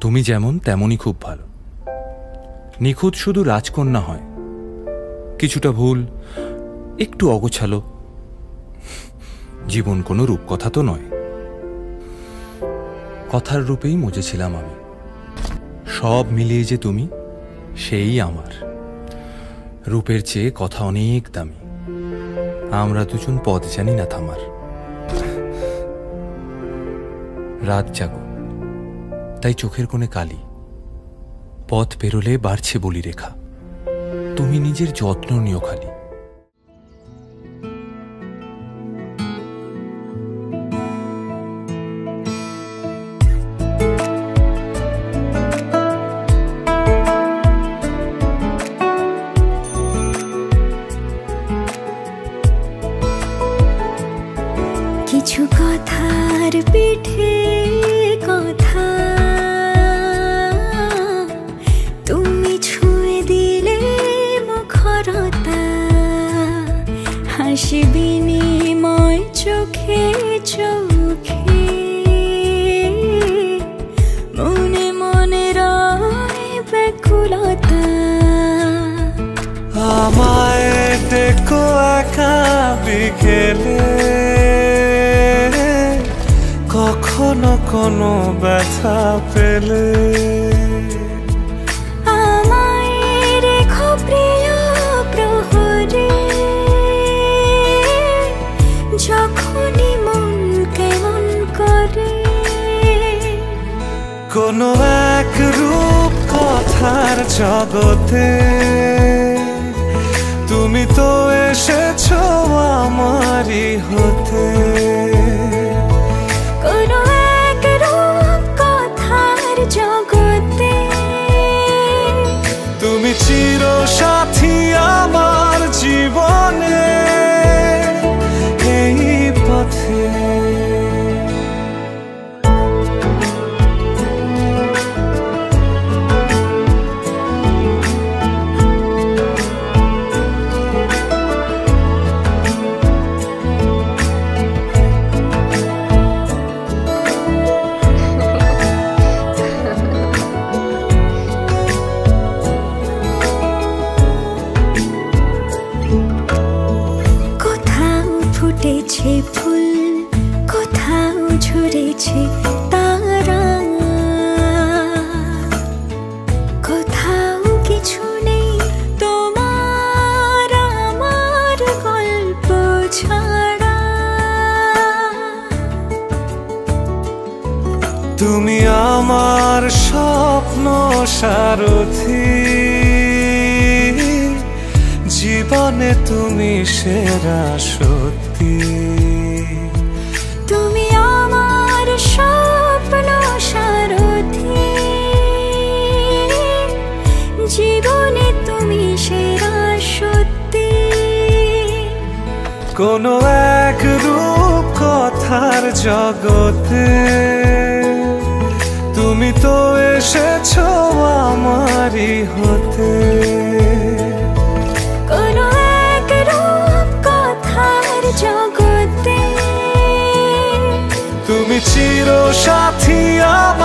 তুমি যেমন তেমনই খুব ভালো। নিখুঁত শুধু রাজকন্যা হয়, কিছুটা ভুল, একটু অগোছালো। জীবন কোনো রূপকথা তো নয়। কথার রূপেই মজেছিলাম আমি। সব মিলিয়ে যে তুমি, সেই আমার। রূপের চেয়ে কথা অনেক দামি। আমরা দুজন পথ জানি না থামার। রাত জাগো, তাই চোখের কোণে কালি। পথ পেরোলে বাড়ছে বলি রেখা। তুমি নিজের যত্ন নিও খালি। কিছু কথার পিঠে কথা তুমি ছুঁয়ে দিলে মুখরতা, হাসি বিনিময় চোখে চোখে, মনে মনে রয় ব্যাকুলতা। আমায় দেখো একা বিকেলে, কখনো কোনো ব্যথা পেলে। আমায় রেখো প্রিয় প্রহরে, যখনই মন কেমন করে। কোনো এক রূপ কথার জগতে তুমি তো এসেছো আমারই হতে। কোনো এক রূপ কথার জগতে তুমি চির সাথী আমার জীবনে, এই পথে। ফুটেছে ফুল, কোথাও ঝরেছে তারা, কোথাও কিছু নেই তোমার আমার গল্প ছাড়া। তুমি আমার স্বপ্ন সারথি, জীবনে তুমি সেরা সত্যি। তুমি আমার স্বপ্ন সারথি, জীবনে তুমি সেরা সত্যি। কোনো এক রূপ কথার জগতে তুমি তো এসেছো আমারই হতে। কোনো এক রূপ কথার জগতে তুমি চির সাথী আমার